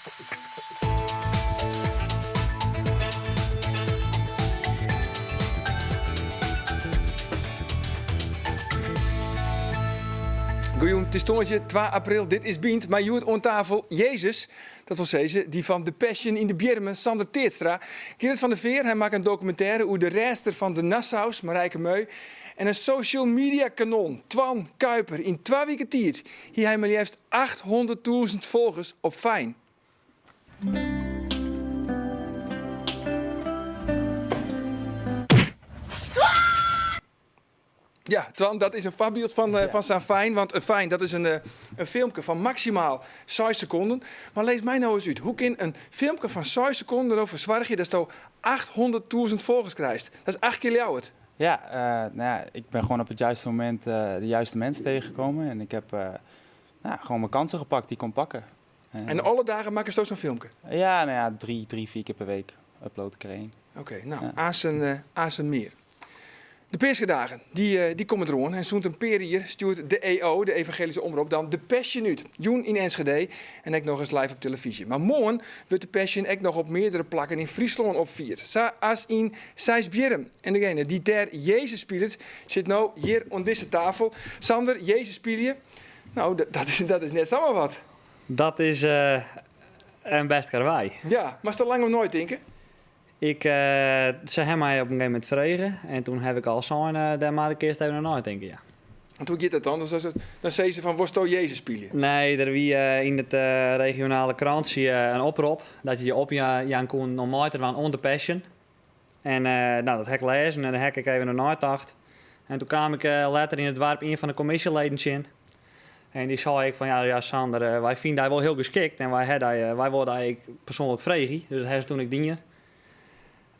Goeie, het is tongenstje 2 april, dit is Bient, maar joert aan tafel Jezus, dat wil zeggen, die van de Passion in de Bjermen, Sander Teertstra. Gerrit van der Veer, hij maakt een documentaire over de rester van de Nassaus, Marijke Meu. En een social media kanon, Twan Kuiper, in 2 weken tijd. Hier hij maar liefst 800.000 volgers op Fijn. Ja, Twan, dat is een voorbeeld van zijn Fijn. Want een Fijn, dat is een filmpje van maximaal 6 seconden. Maar lees mij nou eens uit. Hoe kan een filmpje van 6 seconden erover zorg je dat je 800.000 volgers krijgt? Dat is 8 keer jou het. Ja, ik ben gewoon op het juiste moment de juiste mensen tegengekomen. En ik heb gewoon mijn kansen gepakt die ik kon pakken. En alle dagen maken ze zo'n filmpje? Ja, 3, 4 keer per week upload ik er één. Oké, nou, Azen meer. De Peersgedagen, die komen eraan. En zo'n per hier stuurt de EO, de Evangelische Omroep, dan de Passion uit. Joen in Enschede en ook nog eens live op televisie. Maar morgen wordt de Passion ook nog op meerdere plakken in Friesland opvierd. Als in Sijsbjerm. En degene die daar Jezus speelt, zit nou hier aan deze tafel. Sander, Jezus speel je? Nou, dat is net zomaar wat. Dat is een best karwei. Ja, maar is er lang om nooit denken? Ze hebben mij op een gegeven moment vregen. En toen heb ik al zo'n, daar maak ik eerst even naar denken, ja. Want hoe gaat dat dan? Dan zei ze van, worst Jezus spelen? Nee, er wie in het regionale krantje een oproep. Dat je op je kon om mij te doen on the Passion. En dat heb ik lezen en dan heb ik even naar nagedacht. En toen kwam ik later in het dorp een van de commissieleden in. En die zei ik van, ja Sander, wij vinden hij wel heel geschikt. En wij worden eigenlijk persoonlijk vregen. Dus dat hebben ze toen ik dienen.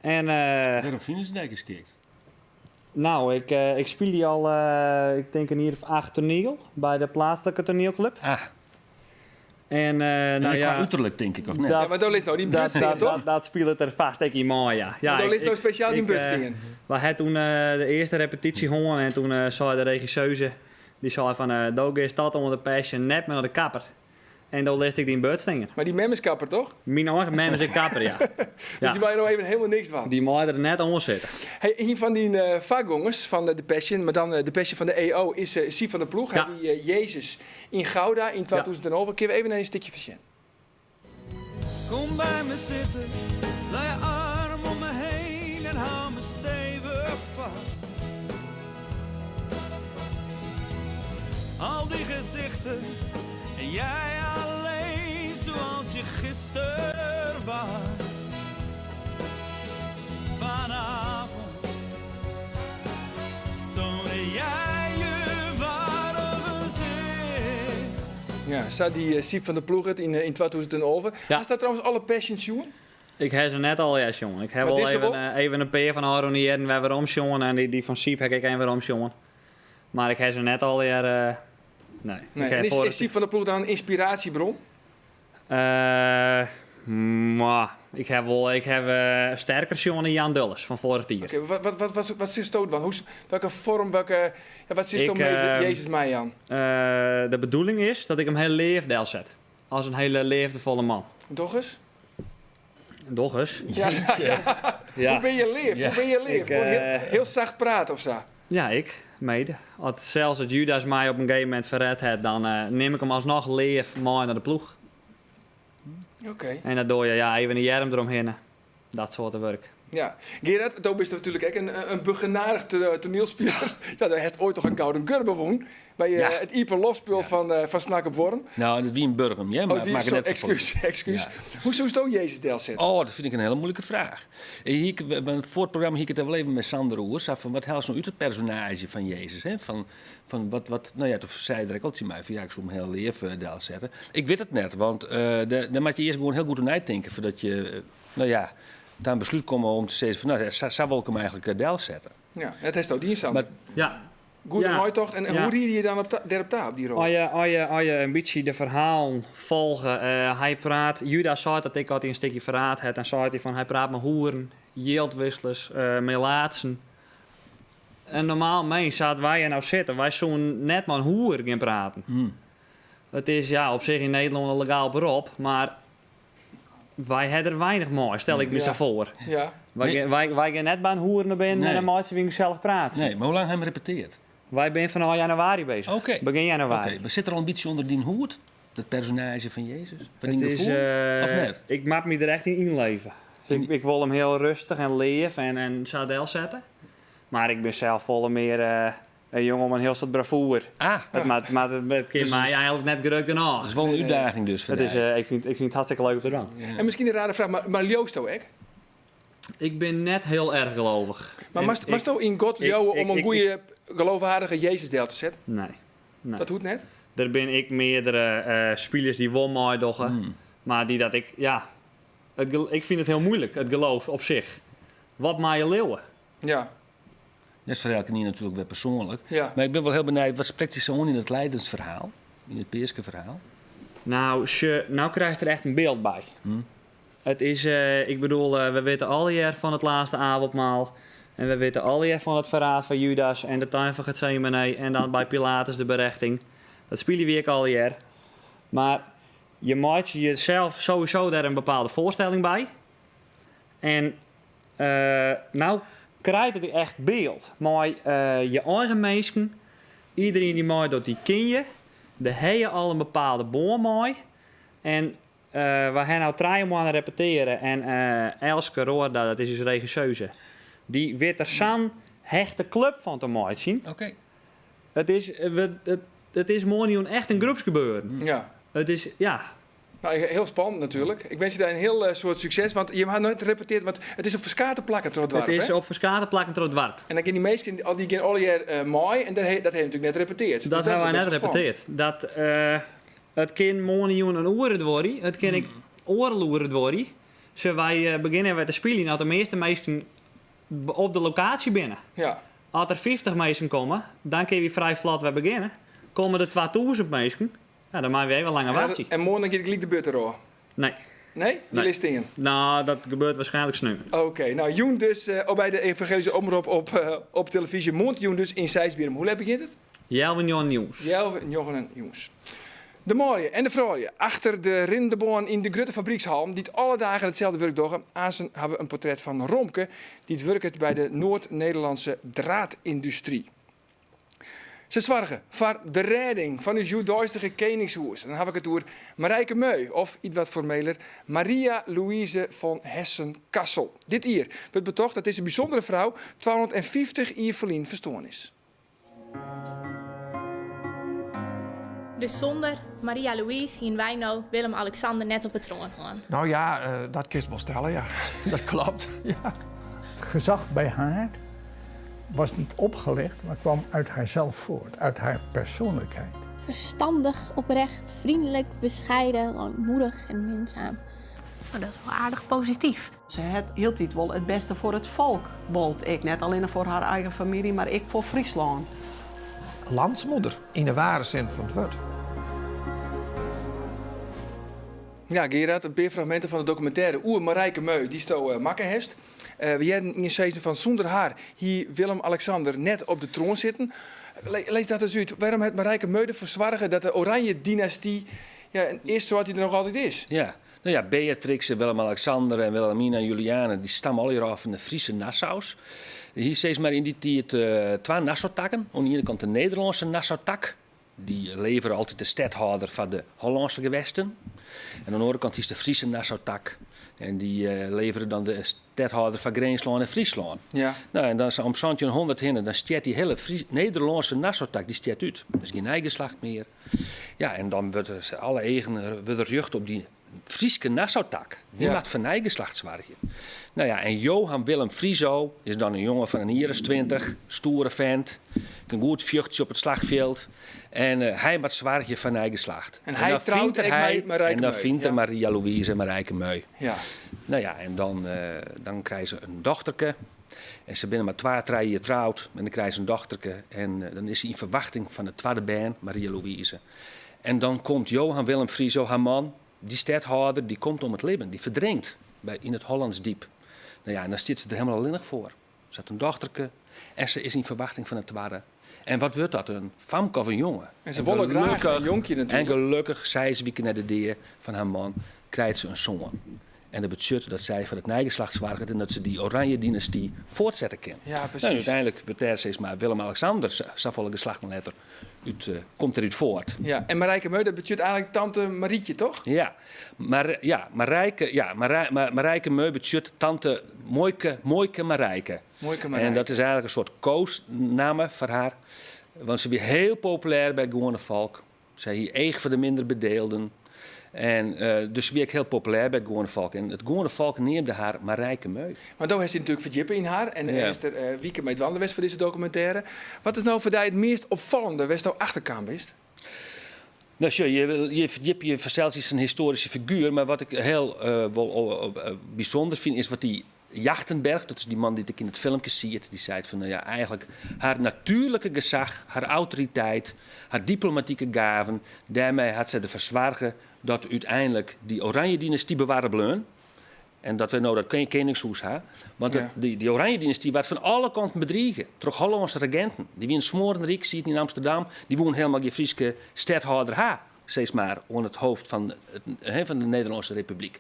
En, waarom vinden ze dat geschikt? Nou, ik speel die al, ik denk een hier of 8 toneel bij de plaatselijke toneelclub. Ah. En qua uiterlijk denk ik, of niet? Ja, maar daar ligt nou die buurtstingen, toch? Dat speelt er vast ook in mooi, ja. Ja, daar ligt nou speciaal die buurtstingen. We hadden toen de eerste repetitie gewonnen en toen zei de regisseuse, die zei van, Doge is dat onder de Passion net met naar de kapper. En dan lees ik die in buurtstingen. Maar die memmenskapper, toch? Mijn eigen mem is een kapper, ja. Dus die waren nou even helemaal niks van. Die moet er net onder zitten. Hey, een van die vakgongers van de Passion, maar dan de Passion van de EO, is Siep van der Ploeg. Ja. Die Jezus in Gouda in 2011. Ja. Kunnen we even naar een stukje verzien? Kom bij me zitten, sla je arm om me heen en hou me stevig vast. Al die gezichten en jij alleen zoals je gisteren was. Vanavond toonde jij je ware gezicht. Ja, staat die Siep van der Ploeg het in 2011. Ja. Hij staat trouwens alle Passions, jongen. Ik heb ze net al, ja, jongen. Ik heb Maar wel dit is er even een peer van Aron en we hebben omjongen en die van Siep heb ik even omjongen. Maar ik heb ze net al weer. Nee. Nee. En is Siep van der Ploeg dan een inspiratiebron? Ik heb sterker jongen dan Jan Dulles van vorig jaar. Oké, wat is het dan? Welke vorm, wat is het om Jezus mij aan? De bedoeling is dat ik hem heel leefdeel zet. Als een hele leefdevolle man. Toch eens? Doch eens. Ja. Ja. Hoe ben je leef? Ja. Hoe ben je leef? Ik, heel zacht praten of zo? Ja, ik, mede. Als zelfs het Judas mij op een gegeven moment verred heeft, dan neem ik hem alsnog leef mooi naar de ploeg. Oké. En dat doe je even een jerm eromheen. Dat soort werk. Ja, Gerard, toen is natuurlijk ook een begenadigd toneelspeler. Ja, daar heeft ooit toch een gouden gur bewoond. Bij het Ieper Lofspul van Snak op Worm. Nou, dat wie een burger, ja, maar Oh, die maak is het zo, net zo excuus. Ja. Hoe zou je Jezus deel zetten? Oh, dat vind ik een hele moeilijke vraag. Voor het programma hier ik het wel even met Sander Oers. Van wat haalt nou uit het personage van Jezus? Hè? Van wat, nou ja, toen zei er altijd mij van ja, ik zou hem heel leven deel zetten. Ik weet het net, want dan moet je eerst gewoon heel goed aan uitdenken voordat je, daar een besluit komen om te zeggen van nou, zou wil ik hem eigenlijk deel zetten. Ja, het is toch die Sander. Maar Ja. Goede Ja. Nooitocht. En hoe ried je dan op die rol? Als je een beetje de verhaal volgen. Hij praat, Judas zei dat ik had een stukje verraad had. En zei hij van hij praat met hoeren, jeeldwisselers, melaatsen. Een normaal mens zaten wij er nou zitten. Wij zouden net maar een hoer gaan praten. Het is ja, op zich in Nederland een legaal beroep, maar wij hebben er weinig mooi, stel ik me Ja. zo voor. Ja. Wij gaan net bij een hoeren binnen Nee. en dan moeten we gezellig praten. Nee, maar hoe lang hebben we repeteerd? Wij zijn van januari bezig. Oké. Begin januari. Oké, maar zit er al een beetje onder die hoed? Dat personage van Jezus? Van die Het is, gevoel? Of net? ik maak me er echt in inleven. Dus ik wil hem heel rustig en leef en zadel zetten. Maar ik ben zelf volle meer een jongen om een heel soort bravoure. Ah, Het maakt het Dus mij eigenlijk net geruk dan dat is wel een uitdaging dus voor Het is, jou. ik vind het hartstikke leuk om te doen. En misschien een rare vraag, maar Joosto, hè? Ik ben net heel erg gelovig. Maar En mast ik- je in God ik- jou ik- om een ik- goede, geloofwaardige Jezusdeel te zetten? Nee. Dat hoeft net. Er ben ik meerdere spelers die wel mooi doggen. Maar die dat ik, ja... ik vind het heel moeilijk, het geloof op zich. Wat maar je leeuwen. Ja. Dat is voor elke niet natuurlijk weer persoonlijk. Ja. Maar ik ben wel heel benieuwd, wat spreekt je zo in het Leidensverhaal? In het Peerske verhaal? Nou, nou krijgt er echt een beeld bij. Het is, ik bedoel, we weten al jaar van het laatste avondmaal. En we weten al jaar van het verraad van Judas en de tuin van Gethsemane. En dan bij Pilatus de berechting. Dat spelen we ook al jaar. Maar je maakt jezelf sowieso daar een bepaalde voorstelling bij. En nou krijgt het echt beeld. Maar je eigen mensen, iedereen die maakt dat die ken je. De heien al een bepaalde boom mooi. En we gaan nou 3 maanden repeteren. En Elske Roorda, dat is dus regisseuse. Die weet er zo'n hechte club van te mooi zien. Oké. Het is morgen echt een groepsgebeuren. Ja. Het is, ja... Nou, heel spannend natuurlijk. Ik wens je daar een heel soort succes, want je hebt nooit gerepeteerd, want het is op verskaten plakken tot het Het dorp, is hè? op verskaten plakken tot het warp. En dan gaan die meesten, die gaan alle jaar mooi, en dat heeft natuurlijk net repeteerd. Dat Dus hebben wij is net wel best wel repeteerd. Het kan morgen een oren worden. Het kan ik oorloeren worden. Zullen wij beginnen met te spelen, dat de meeste mensen op de locatie binnen. spannend. Ja. Als er 50 mensen komen, dan kun je vrij vlot weer beginnen. Komen er 2000 mensen, ja, dan maken we even langer wachten. En morgen dan gaat ik de butter hoor. Nee, Nee? Die Nee. list in. nou, dat gebeurt waarschijnlijk snel. Oké, nou Joen dus ook bij de evangelische omroep op televisie. Mond Joen dus in Sijsbieren. Hoe laat begint het? Jelven Nieuws. 11 Jochen en jongens. De mooie en de vrouwen achter de rindeboon in de Grutte fabriekshal, die het alle dagen hetzelfde werk doen. Aanzien hebben we een portret van Romke, die het werkt bij de Noord-Nederlandse draadindustrie. Ze zorgen voor de redding van uw juwduistige koningshoes. Dan heb ik het over Marijke Meu, of iets wat formeler, Maria Louise van Hessen-Kassel. Dit hier wordt betocht dat deze bijzondere vrouw 250 jaar verlien verstoorn is. Dus zonder Maria Louise zien wij nou Willem-Alexander net op het troon gaan. Nou ja, dat kun je wel stellen, ja. Dat klopt, ja. Het gezag bij haar was niet opgelegd, maar kwam uit haarzelf voort, uit haar persoonlijkheid. Verstandig, oprecht, vriendelijk, bescheiden, langmoedig en minzaam. Oh, dat is wel aardig positief. Ze hield dit wel het beste voor het volk. Bolt ik niet alleen voor haar eigen familie, maar ik voor Friesland. Landsmoeder, in de ware zin van het woord. Ja, Gerard, een paar fragmenten van de documentaire Oer Marijke Meu, die sto makkenhest. We hadden in een seizoen van zonder haar hier Willem-Alexander net op de troon zitten. Lees dat eens uit. Waarom heeft Marijke Meu ervoor zorgen dat de Oranje-dynastie is zoals die er nog altijd is? Ja. Nou ja, Beatrix, Willem-Alexander en Wilhelmina en Juliana, die stammen al hier af van de Friese Nassaus. Hier steeds maar in die tijd 2 Nassau-takken. Aan de ene kant de Nederlandse Nassau-tak. Die leveren altijd de stadhouder van de Hollandse gewesten. En aan de andere kant is de Friese Nassau-tak. En die leveren dan de stadhouder van Greenslaan en Friesland. Ja. Nou, en dan is om 100 heen, dan stiert die hele Nederlandse Nassau-tak die stiert uit. Er is geen eigen slag meer. Ja, en dan wordt er alle eigen rucht op die Frieske Nassau-tak. Die Ja. maakt van eigen slachtzwaartje. Nou ja, en Johan Willem Frieso is dan een jongen van een jaar is 20, stoere vent. Een goed vluchtje op het slagveld. En hij maakt zwaartje van eigen slacht. En hij dan trouwt vindt er ook met Marijke En dan Meu, vindt ja. er Maria Louise en Marijke Meu. Ja. Nou ja, en dan krijgen ze een dochterke. En ze binnen maar 2-3 jaar trouwd. En dan krijgen ze een dochterke. En dan is ze in verwachting van de tweede baan, Maria Louise. En dan komt Johan Willem Frieso, haar man, die stadhouder, die komt om het leven. Die verdrinkt in het Hollands diep. Nou ja, en dan zit ze er helemaal alleenig voor. Ze had een dochterke en ze is in verwachting van het tweede. En wat wordt dat? Een famke of een jongen? En ze willen graag gelukkig- een jonkje natuurlijk. En gelukkig, 6 weken na de deur van haar man, krijgt ze een zoon. En dat betekent dat zij van het nageslacht zwaargen en dat ze die oranje dynastie voortzetten kunnen. Ja, precies. Nou, uiteindelijk wordt er steeds maar Willem-Alexander, Savolle geslachtletter, komt eruit voort. Ja, en Marijke Meu, dat betekent eigenlijk tante Marietje, toch? Ja, Marijke Meu betekent tante Mooike Marijke. Mooike En Marijke. dat is eigenlijk een soort koosnaam voor haar. Want ze was heel populair bij het gewone volk. Zij hier eeg voor de minder bedeelden. En dus werd ik heel populair bij het gewone volk. En het gewone volk neemde haar Marijke Meu. Maar daar heeft hij natuurlijk verdiepen in haar. En Ja. is er Wieke met wandelen voor deze documentaire. Wat is nou voor jou het meest opvallende, waar je nou achterkam bent? Nou, sure, je verstelt is een historische figuur. Maar wat ik heel bijzonder vind, is wat die Jachtenberg, dat is die man die ik in het filmpje zie, die zei van, nou ja, eigenlijk haar natuurlijke gezag, haar autoriteit, haar diplomatieke gaven, daarmee had ze ervoor zwaargen dat uiteindelijk die oranje dynastie bewaren bleun. En dat we nou dat koningshuis hebben. Want Ja. die oranje dynastie werd van alle kanten bedriegen. Door Hollandse regenten. Die wien smorenrijk, ziet in Amsterdam. Die wonen helemaal je Friese stadhouder ha. Steeds maar onder het hoofd van de Nederlandse Republiek.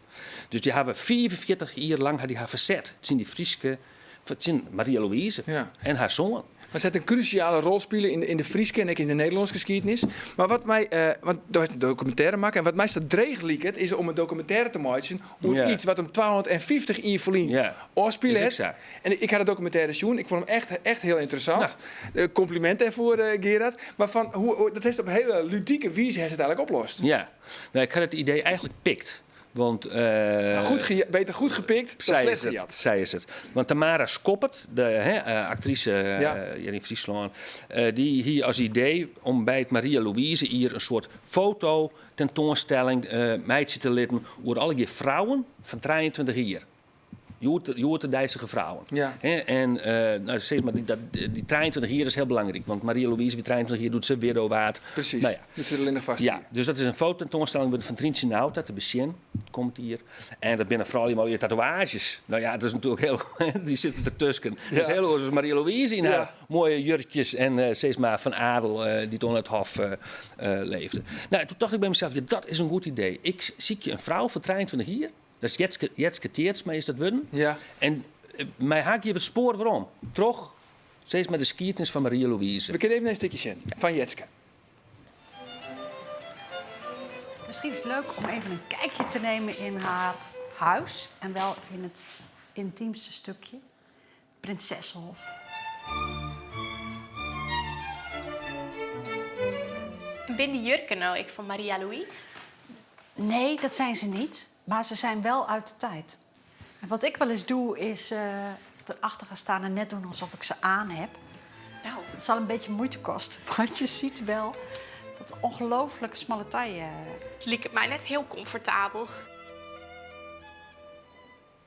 Dus die hebben 44 jaar lang die verzet. Het zijn die Friese, het zijn Maria Louise Ja. en haar zoon. Maar ze had een cruciale rol spelen in de Frieske en ook in de Nederlandse geschiedenis. Maar wat mij, want daar is een documentaire maken. En wat mij staat dreig liekt, is om een documentaire te maken over Ja. iets wat om 1250 jaar verlien Ja. oorspelen Is ook heeft. zo. En ik had de documentaire zien. Ik vond hem echt heel interessant. Compliment daarvoor, Gerard. Maar van, dat heeft op een hele ludieke wijze heeft het eigenlijk oplost. Ja, nou, ik had het idee eigenlijk pikt. Want, Beter goed gepikt dan slecht gejat. zij is het. Want Tamara Skoppert, de actrice hier in Friesland, die hier als idee om bij het Maria Louise hier een soort fototentoonstelling meidje te laten over alle die vrouwen van 23 jaar. Joerte Dijssige vrouwen. Ja. En nou, steeds maar die 23 jaar is heel belangrijk. Want Maria Louise, die 23 jaar doet ze weer waard. Precies, Nou ja. dat zit er in de vast. Ja, dus dat is een fototentoonstelling van Trientje Nauta, te Becien, komt hier. En dat binnen vooral allemaal je tatoeages. Nou ja, dat is natuurlijk heel, die zitten ertussen. Ja. Dat is heel zoals Maria Louise in haar mooie jurkjes en steeds maar van adel die toen het hof leefde. Nou, toen dacht ik bij mezelf, ja, dat is een goed idee. Ik zie je een vrouw van 23 jaar. Dat is Jetske Teertsma is dat worden. Ja. En mij haak je het spoor waarom. Toch steeds met de skiertnis van Maria Louise. We kunnen even een stukje zien van Jetske. Misschien is het leuk om even een kijkje te nemen in haar huis. En wel in het intiemste stukje. Prinsessenhof. Ben die jurken nou ik van Maria Louise? Nee, dat zijn ze niet. Maar ze zijn wel uit de tijd. En wat ik wel eens doe, is erachter gaan staan en net doen alsof ik ze aan heb. Nou, Het zal een beetje moeite kosten. Want je ziet wel dat ongelooflijke smalle taille. het liep mij net heel comfortabel.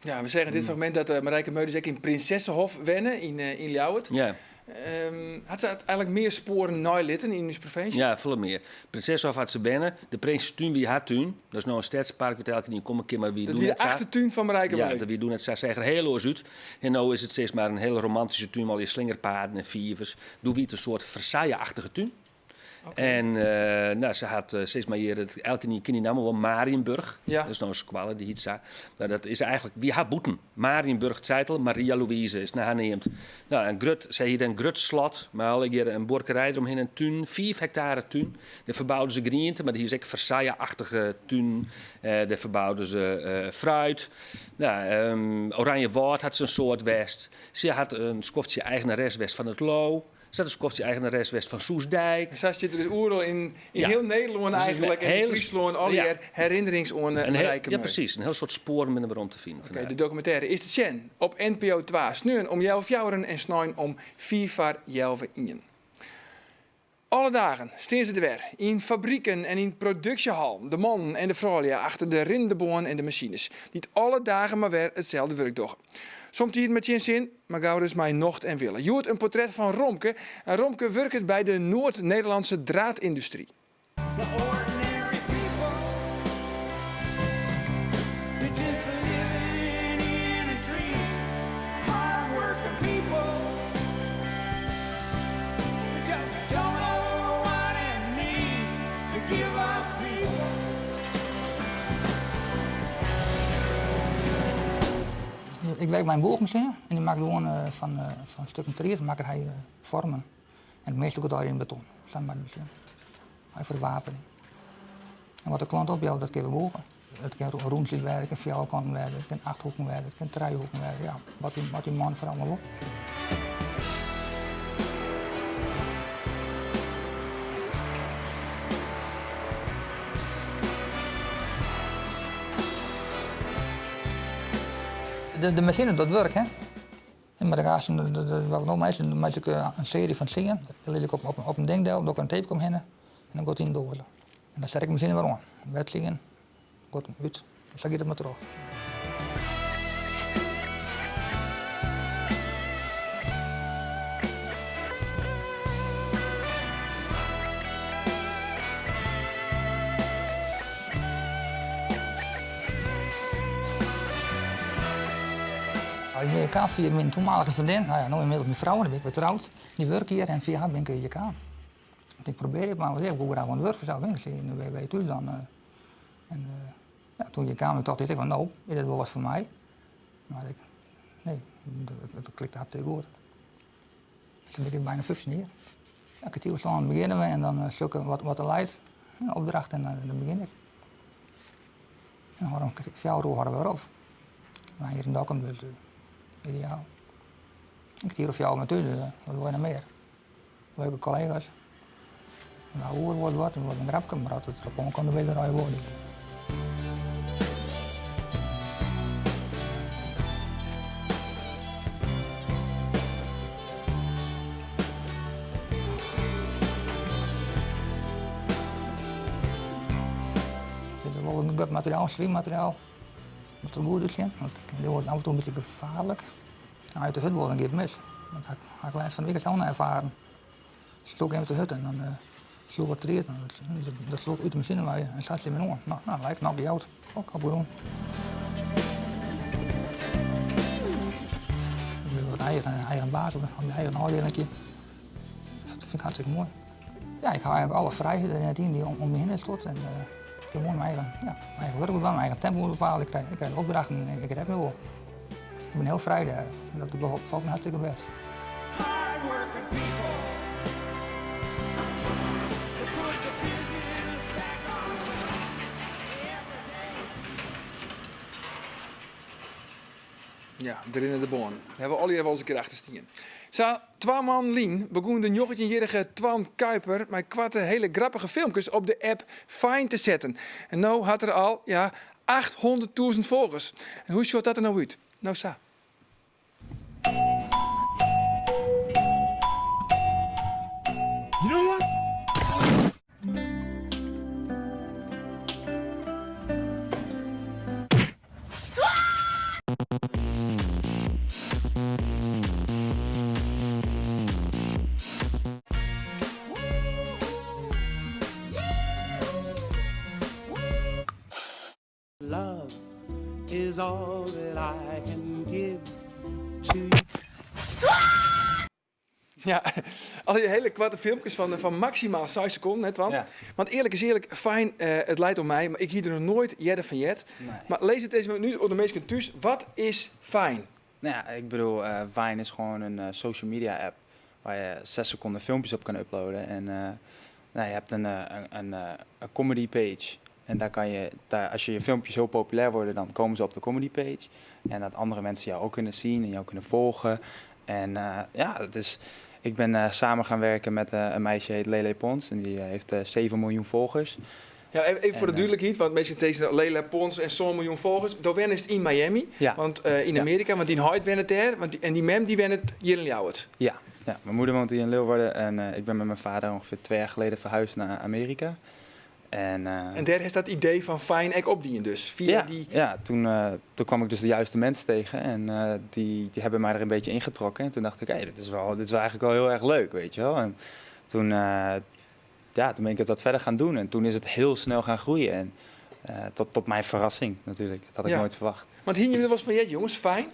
Ja, we zeggen in dit fragment dat Marijke Meu dus ook in Prinsessenhof wennen in Ljouwert. Ja. Had ze eigenlijk meer sporen naalitten in uw provincie? Ja, veel meer. Prinseshof had ze binnen. De Prinsentuin wie haar tuin. Dat is nou een stadspark. Wat elke keer kom een keer, maar wie Dat doen wie het de zo. achtertuin van Marijke Ja, Meu. dat wie doen het zo. Zeggen er heel oors uit. En nu is het steeds maar een hele romantische tuin. Al je slingerpaden en viervers. Doe wie het een soort Versailles-achtige tuin. Okay. En nou, ze had steeds maar hier, elke keer die naam wel Marienburg. Ja. Dat is nou een squalle, die Hitza. Nou, dat is eigenlijk, wie haar boeten. Marienburg, Zeitel, Maria Louise is naar haar neemt. Nou, en Grut, zij hier een Grutslot, maar al hier een borkerij eromheen, een tuin, 5 hectare tuin. Daar verbouwden ze griente, maar hier is ook Versailles-achtige tuin. Daar verbouwden ze fruit. Nou, Oranje Woord had ze een soort west. Ze had een skoftje eigenares west van het Lo. Ze had een skoftje eigenares west van Soesdijk. Zij zitten dus overal in heel Nederland Dus eigenlijk. En in Friesland, al die herinnerings aan Marijke Meu. Ja, precies. Een heel soort spoor met waarom te vinden. Oké, de documentaire is te zien op NPO 2. Sneun om 11 en snijn om 4 Alle dagen staan ze er weer. In fabrieken en in productiehal. De man en de vrouw achter de rindeboon en de machines. Niet alle dagen maar weer hetzelfde werk toch. Soms hier met je zin, maar gauw dus mij nocht en willen. Je hoort een portret van Romke. En Romke werkt bij de Noord-Nederlandse draadindustrie. ik werk bij een boormachine en die maakt gewoon van stukken materiaal maakt hij vormen. En het meeste komt daar in beton. Hij voor de wapening. En wat de klant opbouwt, dat kunnen we bogen. Het kan roentjes werken, het kan vierkanten werken, het kan achthoeken werken, het kan driehoeken werken. Ja, wat die man voor allemaal wil. De machine doet werk, hè. Maar dan ga ik nog meestal een serie van zingen. Dan leg ik op een denkdeel, dan een tape heen en dan gaat hij in door. En dan zet ik de machine weer aan. Wet zingen, gaat hem uit. Dan zeg ik het maar terug. Ik ben elkaar via mijn toenmalige vriendin, nou ja, nu inmiddels mijn vrouw, dan ben ik getrouwd. Die werkt hier en via haar ben ik in elkaar. Ik probeer het, maar ik wil graag aan het werk vanzelf in de WW Thuisland. Ja, toen je kwam, dacht ik van nou, is dat wel wat voor mij? Maar nee, dat klikt hartstikke goed. Dus dan ben ik bijna 15 jaar. Ja, kwartier slaan beginnen we en dan zoeken wat de lijst, een opdracht en dan begin ik. En dan hadden we 4 uur hadden we erop. Maar hier in Dokkum, dus ideaal. Een kwartier of jou natuurlijk, wat wil je nog meer? Leuke collega's. Nou, hoe wordt wat, dan wordt een grapje, maar altijd gewoon kan de wederrij worden. Er is wel een goed materiaal, zwemmateriaal. Dat moet er goed zijn, want die wordt af en toe een beetje gevaarlijk. Uit de hut worden gaat mis. Dat had ik laatst van de week zelf ervaren. Sloeg even de hut en dan sloeg wat treed. Dat sloeg uit de machine waar je en zat je mee aan. Nou, lijkt nog bij jou. Ook op groen. Je wordt eigen baas op je eigen afdelingje. Dat vind ik hartstikke mooi. Ja, ik hou eigenlijk alle vrijheden in die om me heen stort. En, ik heb mooi mijn eigen werk bepalen, mijn eigen tempo bepalen. Ik krijg opdrachten en ik heb me wel. Ik ben heel vrij daar. En dat valt me hartstikke best. Ja, erin in de boon. Daar hebben we al hier wel eens een keer achter staan. Zo, 2 man Lien begon de 19-jarige Twan Kuiper met kwarte hele grappige filmpjes op de app Fine te zetten. En nu had er al 800.000 volgers. En hoe ziet dat er nou uit? Nou, zo. You know what? Love is all that I can give to you. Ja, al die hele kwarte filmpjes van maximaal 6 seconden, net Twan. Ja. Want eerlijk is eerlijk, fijn, het leidt om mij, maar ik hier er nog nooit jedder van jet. Nee. Maar lees het deze nu onder de meesten thuis. Wat is fijn? Nou ja, ik bedoel, Vine is gewoon een social media app waar je 6 seconden filmpjes op kan uploaden. En je hebt een comedy page. En daar kan je, als je filmpjes heel populair worden, dan komen ze op de comedy page. En dat andere mensen jou ook kunnen zien en jou kunnen volgen. En dat is... Ik ben samen gaan werken met een meisje, heet Lele Pons. En die heeft 7 miljoen volgers. Ja, even voor de duidelijkheid, want mensen tegen Lela Pons en zo'n miljoen volgers. Daar wennen het in Miami, Ja. want in Amerika, want die huid wennen het daar. En die mem die wennen het hier in Ljouwert. Ja, mijn moeder woont hier in Leeuwarden. En ik ben met mijn vader ongeveer 2 jaar geleden verhuisd naar Amerika. En daar is dat idee van fijn ook opdienen dus. Via die... Ja, toen kwam ik dus de juiste mensen tegen en die hebben mij er een beetje ingetrokken. En toen dacht ik, dit is wel eigenlijk wel heel erg leuk, weet je wel. En toen ben ik het wat verder gaan doen en toen is het heel snel gaan groeien. En tot mijn verrassing natuurlijk, dat had ik nooit verwacht. Want hier jullie was van jongens, fijn?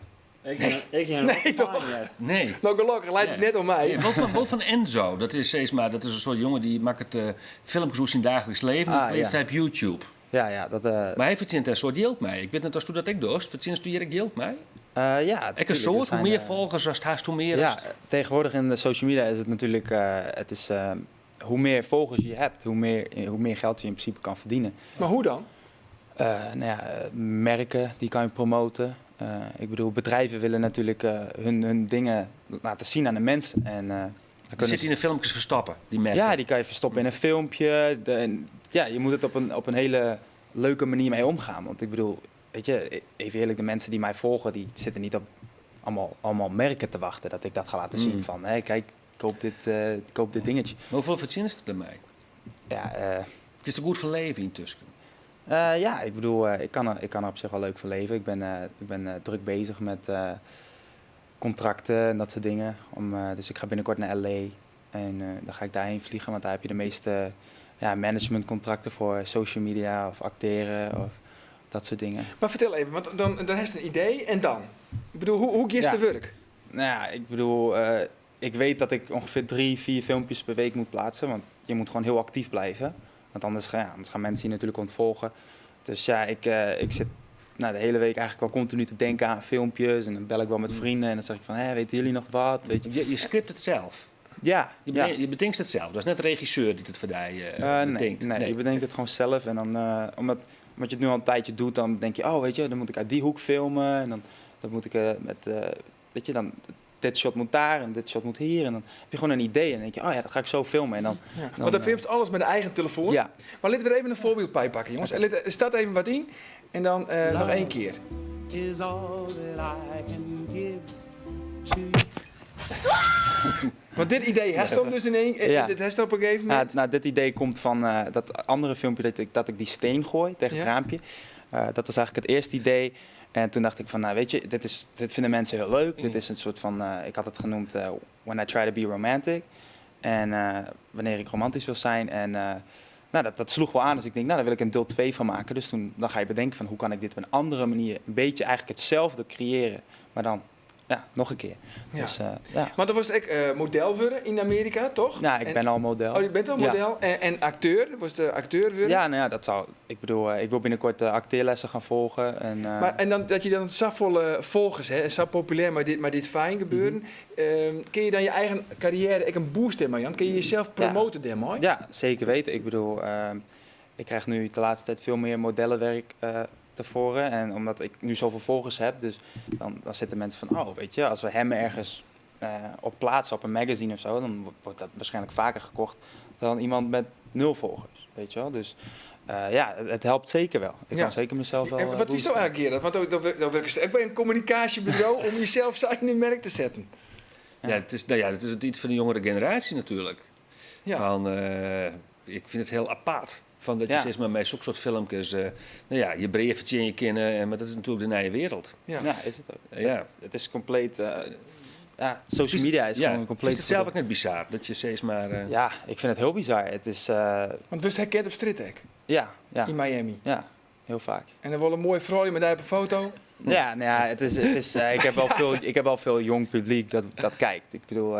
Nee, toch? Nee. Nou, gelukkig leidt het net om mij. Nee, wel van Enzo. Dat is een soort jongen die maakt filmpjes uit zijn dagelijks leven. En plaatst hij op YouTube. Ja, dat... Maar hij verzint een soort geld mij. Ik weet net als toen dat ik dorst. Verzint u hier geld mij? Ja, Ik een soort, hoe meer volgers als het haast, hoe meer... Ja, tegenwoordig in de social media is het natuurlijk... hoe meer volgers je hebt, hoe meer geld je in principe kan verdienen. Maar hoe dan? Merken, die kan je promoten. Ik bedoel, bedrijven willen natuurlijk hun dingen laten zien aan de mensen. En, die zit in de filmpjes verstoppen, die merken? Ja, die kan je verstoppen in een filmpje. Je moet het op een hele leuke manier mee omgaan. Want ik bedoel, weet je, even eerlijk, de mensen die mij volgen, die zitten niet op allemaal merken te wachten. Dat ik dat ga laten zien van, hé, kijk, ik koop dit dingetje. Maar hoeveel verdienen ze ermee? Ja, het is toch goed van leven intussen? Ja, ik bedoel, ik kan er op zich wel leuk van leven. Ik ben druk bezig met contracten en dat soort dingen. Dus ik ga binnenkort naar LA en dan ga ik daarheen vliegen, want daar heb je de meeste managementcontracten voor social media of acteren of dat soort dingen. Maar vertel even, want dan heb je een idee en dan? Ik bedoel, hoe kies de werk? Nou ja, ik bedoel, ik weet dat ik ongeveer 3-4 filmpjes per week moet plaatsen, want je moet gewoon heel actief blijven. Want anders gaan mensen je natuurlijk ontvolgen. Dus ja, ik zit de hele week eigenlijk wel continu te denken aan filmpjes. En dan bel ik wel met vrienden en dan zeg ik van, weten jullie nog wat? Weet je? Je script het zelf? Ja. Je bedenkt het zelf? Dat is net de regisseur die het voor jou bedenkt? Nee, je bedenkt het gewoon zelf. En dan, omdat je het nu al een tijdje doet, dan denk je, weet je, dan moet ik uit die hoek filmen. En dan moet ik weet je, dan... Dit shot moet daar en dit shot moet hier. En dan heb je gewoon een idee en dan denk je, dat ga ik zo filmen. En dan, want dan filmt alles met de eigen telefoon. Ja. Maar laten we er even een voorbeeld bij pakken, jongens. Er staat even wat in en dan nog 1 keer. Is all that I can give to you. Want dit idee herstond dus in één. Dit herstond op een gegeven moment. Dit idee komt van dat andere filmpje dat ik die steen gooi tegen het raampje. Dat was eigenlijk het eerste idee. En toen dacht ik van, weet je, dit vinden mensen heel leuk. Dit is een soort van, ik had het genoemd When I Try to Be Romantic. En wanneer ik romantisch wil zijn. En dat sloeg wel aan. Dus ik denk, daar wil ik een deel 2 van maken. Dus dan ga je bedenken van, hoe kan ik dit op een andere manier een beetje eigenlijk hetzelfde creëren. Maar dan nog een keer. Ja. Dus, Maar dan was het model worden in Amerika, toch? Ja, ik ben al model. Oh, je bent al model. En acteur? Was de acteur worden? Ja, dat zou... Ik bedoel, ik wil binnenkort acteerlessen gaan volgen. En dan, dat je dan zoveel volgers hebt, zo populair, maar dit fijn gebeuren. Kun je dan je eigen carrière een boost in, Marjan? Kun je jezelf promoten daarmee? Ja, zeker weten. Ik bedoel, ik krijg nu de laatste tijd veel meer modellenwerk tevoren. En omdat ik nu zoveel volgers heb, dus dan zitten mensen van, weet je, als we hem ergens op plaatsen op een magazine of zo, dan wordt dat waarschijnlijk vaker gekocht dan iemand met 0 volgers, weet je wel. Dus het helpt zeker wel. Ik kan zeker mezelf wel En wat is nou eigenlijk, Gerard? Want dan werk je bij een communicatiebureau om jezelf zo in de merk te zetten. Ja, het is iets van de jongere generatie natuurlijk. Ja. Ik vind het heel apart. Van dat je steeds maar met zo'n soort filmpjes, je brevetje in je kennen, maar dat is natuurlijk de nieuwe wereld. Ja, is het ook. Het is compleet, social media is gewoon compleet... Is het zelf ook net bizar, dat je steeds maar... Ja, ik vind het heel bizar. Het is... Want was het herkend op Streetek? Ja. In Miami? Ja, heel vaak. En dan wel een mooie vrouw met daar op een foto? Ja, het is ik heb wel veel jong publiek dat kijkt. Ik bedoel,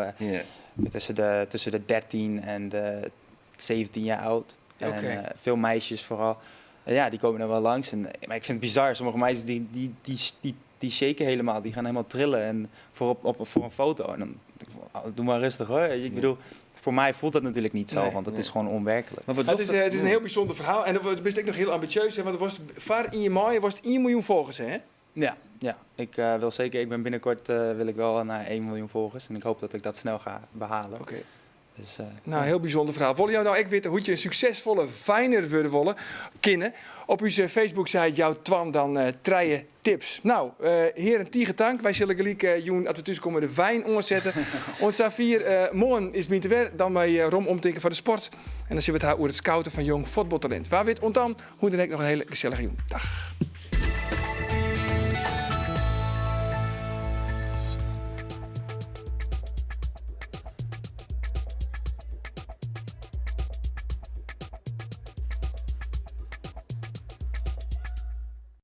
tussen de 13 en de 17 jaar oud. En veel meisjes vooral. Die komen er wel langs. Maar ik vind het bizar. Sommige meisjes die shaken helemaal. Die gaan helemaal trillen en voor een foto. En dan denk ik van, doe maar rustig hoor. Ik bedoel, voor mij voelt dat natuurlijk niet zo. Want het is gewoon onwerkelijk. Maar het is een heel bijzonder verhaal. En dat is nog heel ambitieus. Hè? Want het was in je maai was het 1 miljoen volgers, hè? Ja. Ik wil zeker. Ik ben binnenkort wil ik wel naar 1 miljoen volgers. En ik hoop dat ik dat snel ga behalen. Oké. Dus, heel bijzonder verhaal. Wil jou nou echt weten hoe je een succesvolle fijner willen kennen? Op onze Facebook zei jouw Twan dan 3 tips. Nou, heren Tiege Tank. Wij zullen gelijk Joen als we tussen komen de wijn omzetten. Ons Safir morgen is te weer. Dan bij Rom omdenken van de sport. En dan zien we het haar over het scouten van jong voetbaltalent. Waar weet dan hoe dan ik nog een hele gezellige Joen. Dag.